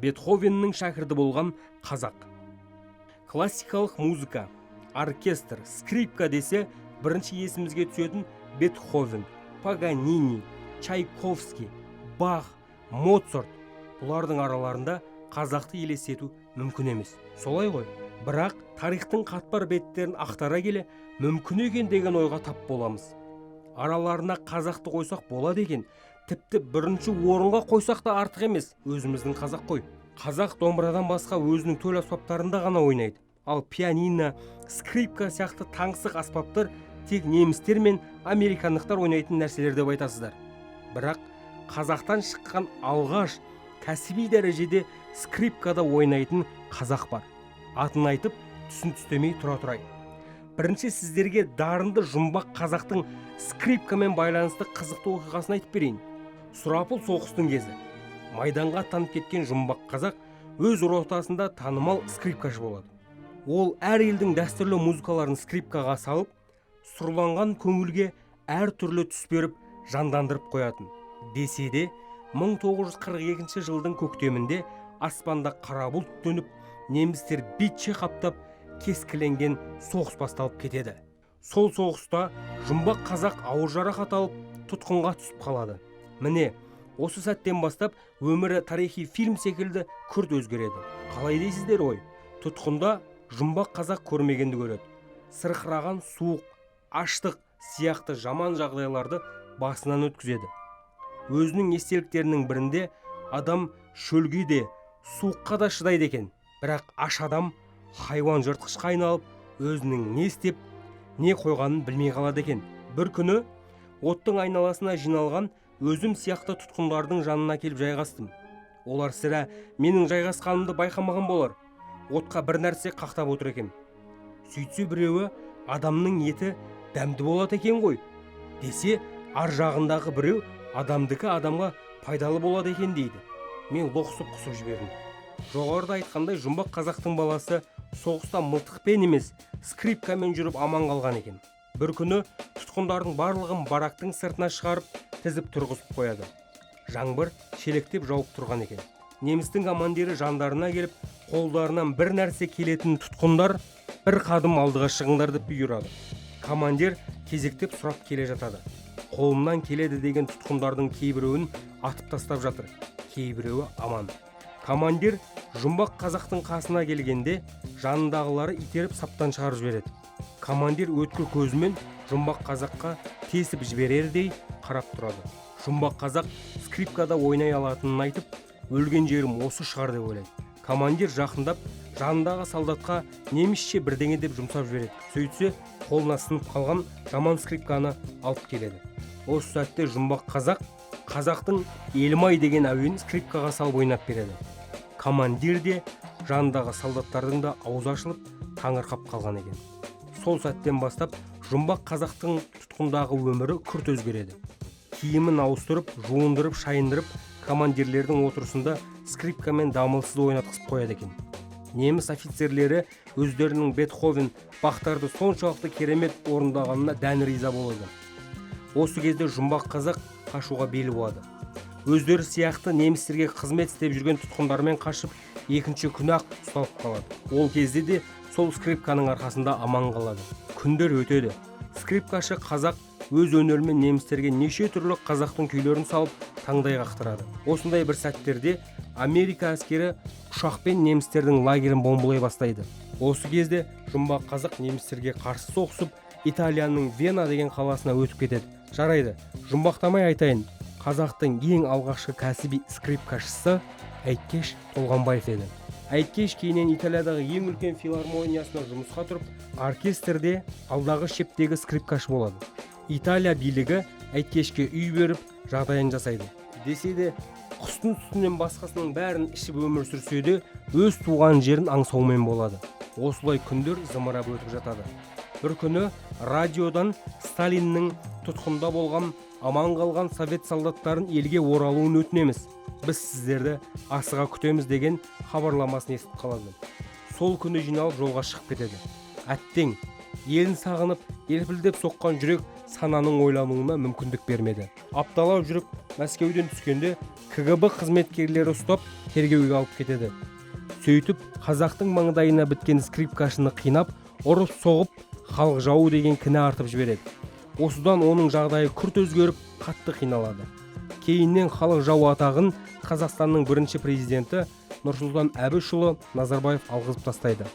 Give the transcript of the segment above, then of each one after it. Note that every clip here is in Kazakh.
Бетховеннің шәкірті болған қазақ. Классикалық музыка, оркестр, скрипка десе бірінші есімізге түсетін Бетховен, Паганини, Чайковский, Бах, Моцарт. Бұлардың араларында қазақты елестету мүмкін емес. Солай ғой. Бірақ тарихтың қатпар беттерін ақтара келе мүмкін екен деген ойға тап боламыз. Араларына қазақты қойсақ болады екен. Тіпті бірінші орынға қойсақ та артық емес. Өзіміздің қазақ қой. Қазақ домбырадан басқа өзінің төл аспаптарында ғана ойнайды. Ал пианино, скрипка сияқты таңсық аспаптар тек немістер мен американдықтар ойнайтын нәрселер деп айтасыздар. Бірақ қазақтан шыққан алғаш кәсіби дәрежеде скрипкада ойнайтын қазақ бар. Атын айтып, түсін түстемей тұра тұрайын. Бірінші сіздерге дарынды жұмбақ қазақтың скрипкамен байланысты қызықты оқиғасын айтып берейін. Сұрапыл соғыстың кезі. Майданға аттанып кеткен жұмбақ қазақ өз ортасында танымал скрипкашы болады. Ол әр елдің дәстүрлі музыкаларын скрипкаға салып, сұрланған көңілге әр түрлі түс беріп, жандандырып қоятын. Десе де, 1942 жылдың көктемінде аспанда қара бұлт төніп, немістер бетше қаптап, кескіленген соғыс басталып кетеді. Сол соғыста жұмбақ қазақ ауыр жарақат алып, тұтқынға түсіп қалады. Міне, осы сәттен бастап өмірі тарихи фильм секілді күрт өзгереді. Қалай дейсіздер ой? Тұтқында жұмбақ қазақ көрмегенді көреді. Сырқыраған суық, аштық сияқты жаман жағдайларды басынан өткізеді. Өзінің естеліктерінің бірінде адам шөлге де, суыққа да шыдайды екен. Бірақ аш адам хайуан жыртқышқа айналып, өзінің не істеп, не қойғанын білмей қалады екен. Бір күні оттың айналасына жиналған өзім сияқты тұтқындардың жанына келіп жайғастым. Олар сірә менің жайғасқанымды байқамаған болар. Отқа бір нәрсе қақтап отыр екен. Сөйтсе біреуі адамның еті дәмді болады екен ғой десе, ар жағындағы біреу адамдікі адамға пайдалы болады екен дейді. Мен лоқсып құсып жібердім. Жоғарыда айтқандай жұмбақ қазақтың баласы соғыста мылтықпен емес, скрипкамен жүріп аман қалған екен. Бір күні тұтқындардың барлығын барактың сыртына шығарып, тізіп тұрғызып қояды. Жаңбыр шелектеп жауып тұрған екен. Немістің командирі жандарына келіп, қолдарынан бір нәрсе келетін тұтқындар бір қадым алдыға шығыңдар деп бұйырады. Командир кезектеп сұрап келе жатады. Қолымнан келеді деген тұтқындардың кейбіреуін атып тастап жатыр, кейбіреуі аман. Командир жұмбақ қазақтың қасына келгенде жанындағылары итеріп саптан шығарып жібереді. Командир өткір көзімен жұмбақ қазаққа тесіп жіберердей қарап тұрады. Жұмбақ қазақ скрипкада ойнай алатынын айтып, өлген жерім осы шығар деп ойлайды. Командир жақындап, жанындағы солдатқа немісше бірдеңе деп жұмсап жібереді. Сөйтсе, қолына сынып қалған жаман скрипканы алып келеді. Осы сәтте жұмбақ қазақ қазақтың елмай деген әуенін скрипкаға салып ойнап береді. Командир де, жанындағы солдаттардың да аузы ашылып, таңырқап қалған екен. Сол сәттен бастап жұмбақ қазақтың тұтқындағы өмірі күрт өзгереді. Киімін ауыстырып, жуындырып, шайындырып, командирлердің отырысында скрипкамен дамылсыз ойнатқызып қояды екен. Неміс офицерлері өздерінің Бетховен, Бахтарды соншалықты керемет орындағанына дән риза болады. Осы кезде жұмбақ қазақ қашуға бел буады. Өздері сияқты немістерге қызмет істеп жүрген тұтқындармен қашып, екінші күні-ақ ұсталып қалады. Ол кезде де сол скрипканың арқасында аман қалады. Күндер өтеді. Скрипкашы қазақ өз өнерімен немістерге неше түрлі қазақтың күйлерін салып таңдай қақтырады. Осындай бір сәттерде Америка әскері ұшақпен немістердің лагерін бомбалай бастайды. Осы кезде жұмбақ қазақ немістерге қарсы соғысып, Италияның Вена деген қаласына өтіп кетеді. Жарайды, жұмбақтамай айтайын, қазақтың ең алғашқы кәсіби скрипкашысы Әйткеш Толғанбаев еді. Әйткеш кейіннен Италиядағы ең үлкен филармониясына жұмысқа тұрып, оркестрде алдағы шептегі скрипкашы болады. Италия билігі Әйткешке үй беріп, жағдайын жасайды. Десе де, құстың сүтінен басқасының бәрін ішіп өмір сүрсе де, өз туған жерін аңсаумен болады. Осылай күндер зымырап өтіп жатады. Бір күні радиодан Сталиннің тұтқында болған аман қалған совет солдаттарын елге оралуын өтінеміз. Біз сіздерді асыға күтеміз деген хабарламасын естіп қалады. Сол күні жиналып жолға шығып кетеді. Әттең, елін сағынып, елпілдеп соққан жүрек сананың ойлануына мүмкіндік бермеді. Апталап жүріп Мәскеуден түскенде КГБ қызметкерлері ұстап тергеуге алып кетеді. Сөйтіп қазақтың маңдайына біткен скрипкашыны қинап, ұрып соғып, халық жауы деген кінә артып жібереді. Осыдан оның жағдайы күрт өзгеріп, қатты қиналады. Кейіннен халық жауы атағын Қазақстанның бірінші президенті Нұрсұлтан Әбішұлы Назарбаев алғызып тастайды.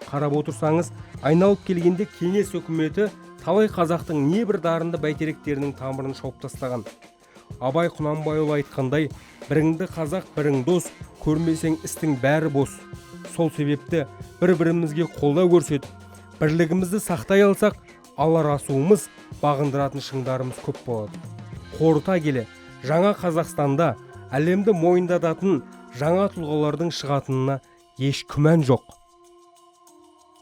Қарап отырсаңыз, айналып келгенде кеңес үкіметі талай қазақтың небір дарынды бәйтеректерінің тамырын шауып тастаған. Абай Құнанбайұлы айтқандай, біріңді қазақ, бірің дос, көрмесең істің бәрі бос. Сол себепті бір-бірімізге қолдау көрсетіп, бірлігімізді сақтай алсақ, алар асуымыз, бағындыратын шыңдарымыз көп болады. Қорыта келе, жаңа Қазақстанда әлемді мойындататын жаңа тұлғалардың шығатынына еш күмән жоқ.